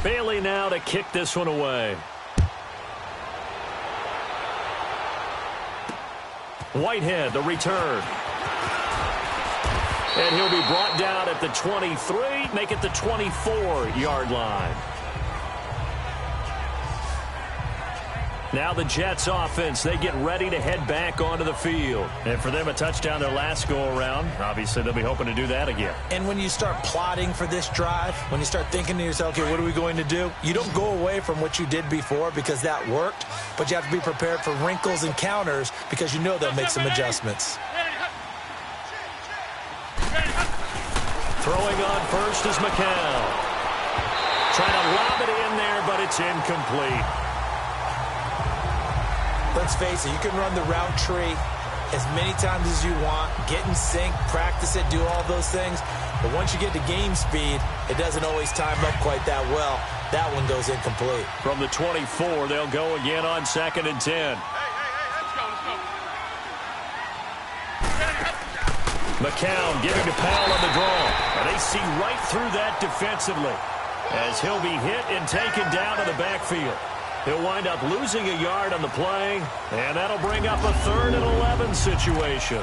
Bailey now to kick this one away. Whitehead, the return. And he'll be brought down at the 23, make it the 24-yard line. Now the Jets offense, they get ready to head back onto the field. And for them, a touchdown their last go-around. Obviously, they'll be hoping to do that again. And when you start plotting for this drive, when you start thinking to yourself, okay, what are we going to do? You don't go away from what you did before because that worked, but you have to be prepared for wrinkles and counters because you know they'll make some adjustments. Throwing on first is McCown. Trying to lob it in there, but it's incomplete. Let's face it, you can run the route tree as many times as you want, get in sync, practice it, do all those things. But once you get to game speed, it doesn't always time up quite that well. That one goes incomplete. From the 24, they'll go again on 2nd and 10. McCown giving to Powell on the draw. And they see right through that defensively as he'll be hit and taken down to the backfield. He'll wind up losing a yard on the play, and that'll bring up a 3rd and 11 situation.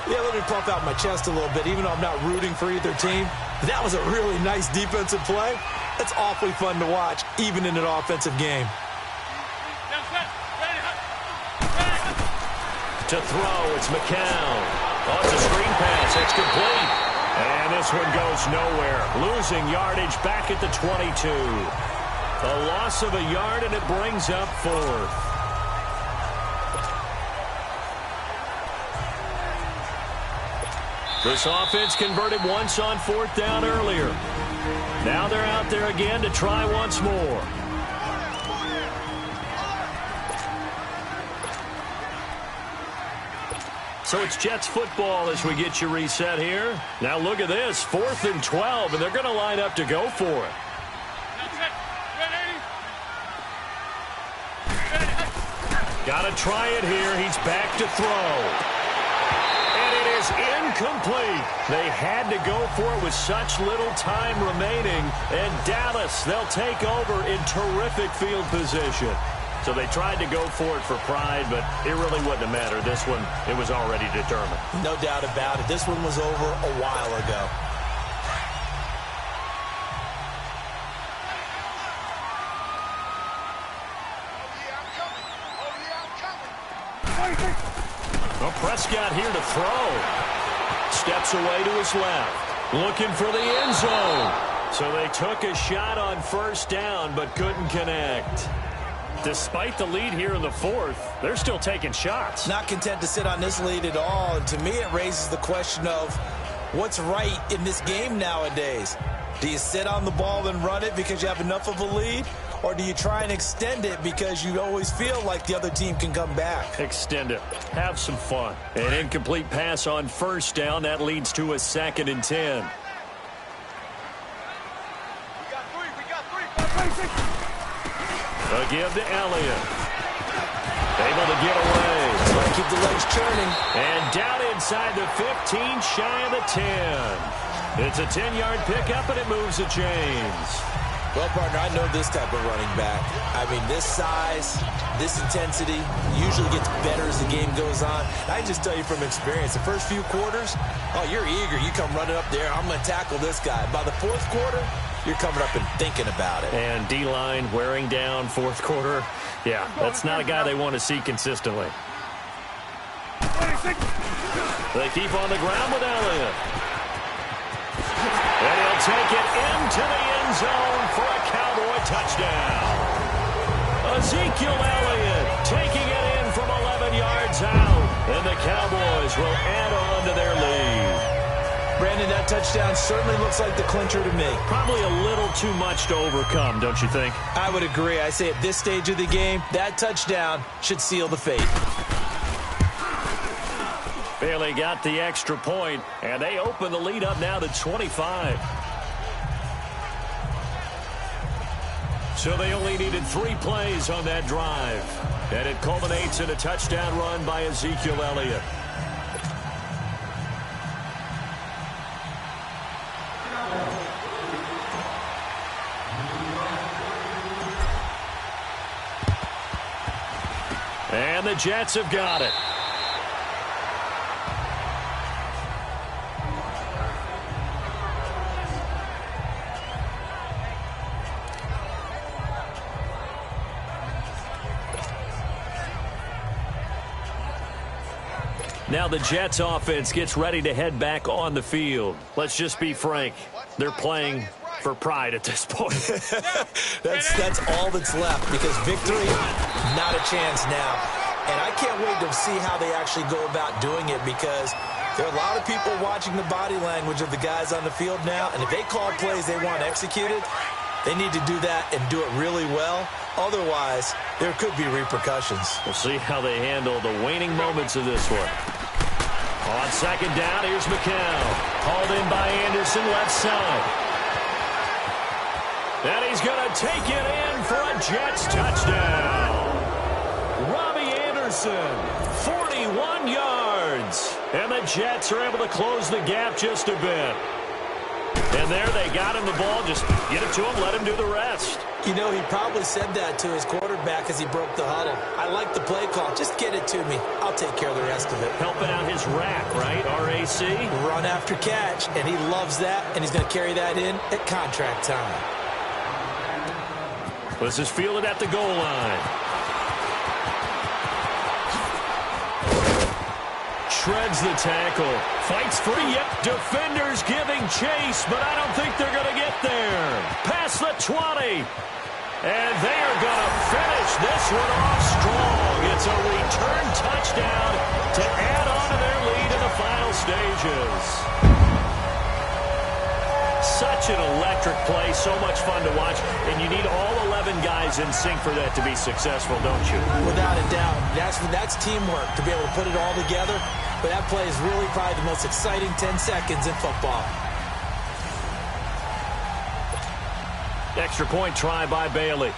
Yeah, let me puff out my chest a little bit, even though I'm not rooting for either team. That was a really nice defensive play. That's awfully fun to watch, even in an offensive game. To throw, it's McCown. Oh, it's a screen pass. It's complete. And this one goes nowhere. Losing yardage back at the 22. A loss of a yard, and it brings up 4th. This offense converted once on 4th down earlier. Now they're out there again to try once more. So it's Jets football as we get you reset here. Now look at this, 4th and 12, and they're going to line up to go for it. Got to try it here. He's back to throw. And it is incomplete. They had to go for it with such little time remaining. And Dallas, they'll take over in terrific field position. So they tried to go for it for pride, but it really wouldn't have mattered. This one, it was already determined. No doubt about it. This one was over a while ago. Well, Prescott here to throw. Steps away to his left. Looking for the end zone. So they took a shot on 1st down, but couldn't connect. Despite the lead here in the 4th, they're still taking shots. Not content to sit on this lead at all. And to me, it raises the question of what's right in this game nowadays. Do you sit on the ball and run it because you have enough of a lead? Or do you try and extend it because you always feel like the other team can come back? Extend it. Have some fun. An incomplete pass on 1st down. That leads to a 2nd and 10. A give to Elliott. Able to get away. Try to keep the legs churning. And down inside the 15, shy of the 10. It's a 10-yard pickup, and it moves the chains. Well, partner, I know this type of running back. I mean, this size, this intensity usually gets better as the game goes on. I just tell you from experience, the first few quarters, oh, you're eager. You come running up there, I'm going to tackle this guy. By the 4th quarter, you're coming up and thinking about it. And D-line wearing down 4th quarter. Yeah, that's not a guy they want to see consistently. They keep on the ground with Elliott. And he'll take it into the end zone for a Cowboy touchdown. Ezekiel Elliott taking it in from 11 yards out. And the Cowboys will add on to their lead. Brandon, that touchdown certainly looks like the clincher to me. Probably a little too much to overcome, don't you think? I would agree. I say at this stage of the game, that touchdown should seal the fate. Bailey got the extra point, and they open the lead up now to 25. So they only needed 3 plays on that drive. And it culminates in a touchdown run by Ezekiel Elliott. And the Jets have got it. Now the Jets offense gets ready to head back on the field. Let's just be frank. They're playing for pride at this point. that's all that's left, because victory, not a chance now. And I can't wait to see how they actually go about doing it, because there are a lot of people watching the body language of the guys on the field now, and if they call plays they want executed, they need to do that and do it really well. Otherwise, there could be repercussions. We'll see how they handle the waning moments of this one. On second down, here's McCown. Hauled in by Anderson, left side. And he's going to take it in for a Jets touchdown. Robbie Anderson, 41 yards. And the Jets are able to close the gap just a bit. And there they got him the ball. Just get it to him, let him do the rest. You know, he probably said that to his quarterback as he broke the huddle. I like the play call. Just get it to me. I'll take care of the rest of it. Helping out his rack, right? RAC? Run after catch, and he loves that, and he's going to carry that in at contract time. This is fielded at the goal line. Shreds the tackle. Fights free. Yep, defenders giving chase, but I don't think they're going to get there. Past the 20. And they are going to finish this one off strong. It's a return touchdown to add on to their lead in the final stages. Such an electric play, so much fun to watch, and you need all 11 guys in sync for that to be successful, don't you? Without a doubt. That's teamwork, to be able to put it all together. But that play is really probably the most exciting 10 seconds in football. Extra point try by Bailey.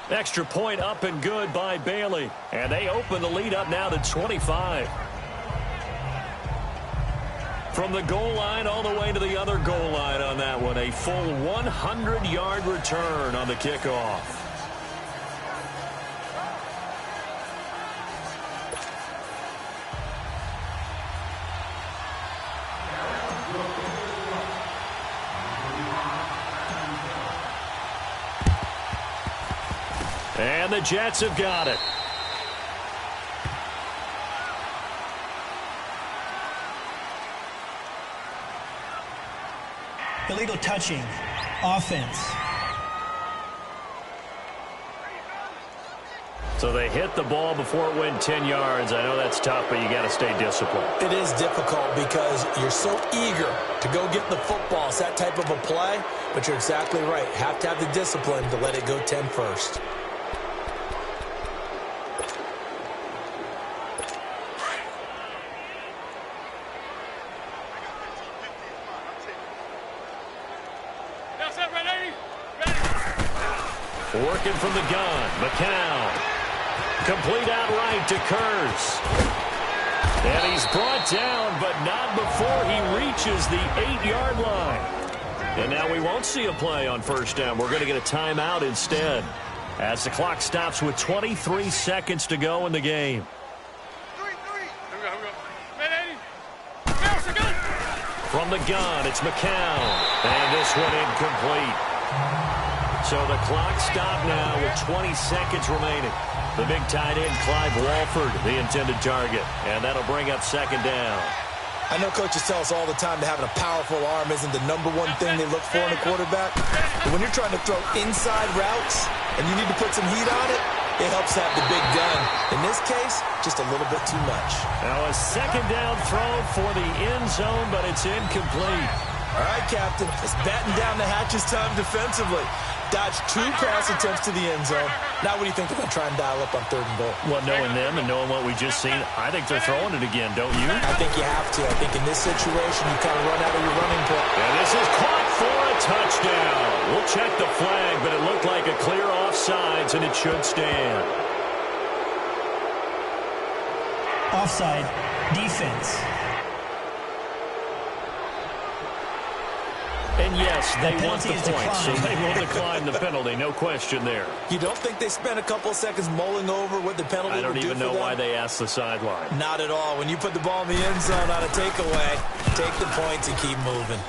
Extra point up and good by Bailey. And they open the lead up now to 25. From the goal line all the way to the other goal line on that one. A full 100-yard return on the kickoff. And the Jets have got it. Illegal touching. Offense. So they hit the ball before it went 10 yards. I know that's tough, but you got to stay disciplined. It is difficult because you're so eager to go get the football. It's that type of a play, but you're exactly right. Have to have the discipline to let it go 10 first. Working from the gun, McCown. Complete outright to Kurz. And he's brought down, but not before he reaches the 8-yard line. And now we won't see a play on first down. We're going to get a timeout instead, as the clock stops with 23 seconds to go in the game. From the gun, it's McCown. And this one incomplete. So the clock stopped now with 20 seconds remaining. The big tight end, Clive Walford, the intended target. And that'll bring up second down. I know coaches tell us all the time that having a powerful arm isn't the #1 thing they look for in a quarterback. But when you're trying to throw inside routes and you need to put some heat on it, it helps have the big gun. In this case, just a little bit too much. Now a second down throw for the end zone, but it's incomplete. All right, Captain, it's batten down the hatches time defensively. Dodged 2 pass attempts to the end zone. Now what do you think they're going to try and dial up on 3rd and goal? Well, knowing them and knowing what we just seen, I think they're throwing it again, don't you? I think you have to. I think in this situation, you kind of run out of your running play. And this is caught for a touchdown. We'll check the flag, but it looked like a clear offsides, and it should stand. Offside. Defense. And yes, they want the penalty is point, so declined. they will decline the penalty. No question there. You don't think they spent a couple of seconds mulling over what the penalty I would don't do even for know them? why they asked the sideline. Not at all. When you put the ball in the end zone on a takeaway, take the points and keep moving.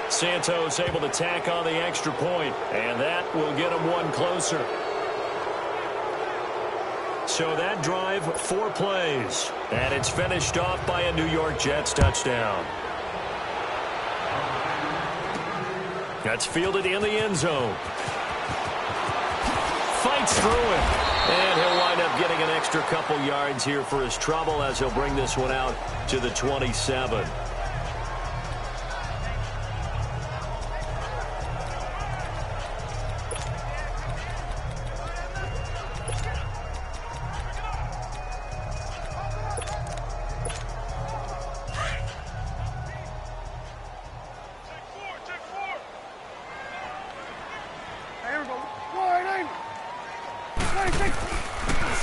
Santos able to tack on the extra point, and that will get them one closer. So that drive, 4 plays, and it's finished off by a New York Jets touchdown. That's fielded in the end zone. Fights through it, and he'll wind up getting an extra couple yards here for his trouble as he'll bring this one out to the 27.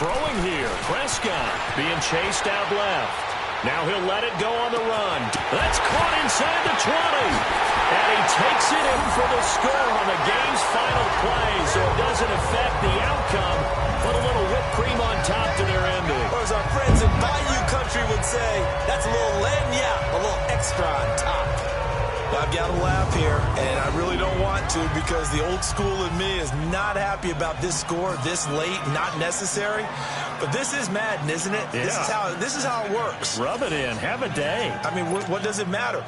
Throwing here, Prescott being chased out left. Now he'll let it go on the run. That's caught inside the 20. And he takes it in for the score on the game's final play, so it doesn't affect the outcome. Put a little whipped cream on top to their ending. Or as our friends in Bayou Country would say, that's a little lenya, a little extra on top. I've got to laugh here, and I really don't want to because the old school in me is not happy about this score this late, not necessary. But this is Madden, isn't it? Yeah. This is how it works. Rub it in. Have a day. I mean, what does it matter?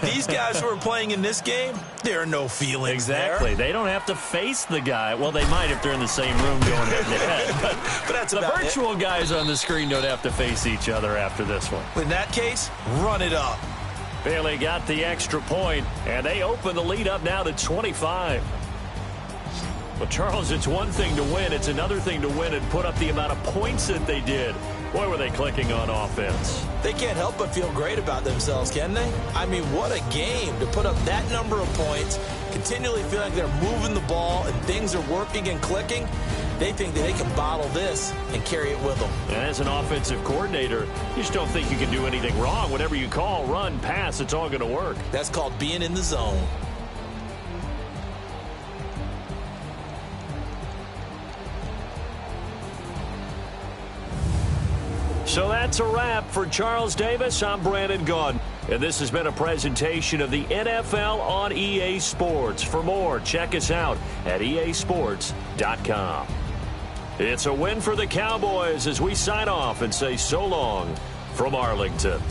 These guys who are playing in this game, there are no feelings Exactly. there. They don't have to face the guy. Well, they might if they're in the same room going head to head. But that's The about virtual guys on the screen don't have to face each other after this one. In that case, run it up. Bailey got the extra point, and they open the lead up now to 25. Well, Charles, it's one thing to win. It's another thing to win and put up the amount of points that they did. Boy, were they clicking on offense. They can't help but feel great about themselves, can they? I mean, what a game to put up that number of points, continually feel like they're moving the ball and things are working and clicking. They think that they can bottle this and carry it with them. And as an offensive coordinator, you just don't think you can do anything wrong. Whatever you call, run, pass, it's all going to work. That's called being in the zone. So that's a wrap for Charles Davis. I'm Brandon Gaudin, and this has been a presentation of the NFL on EA Sports. For more, check us out at easports.com. It's a win for the Cowboys as we sign off and say so long from Arlington.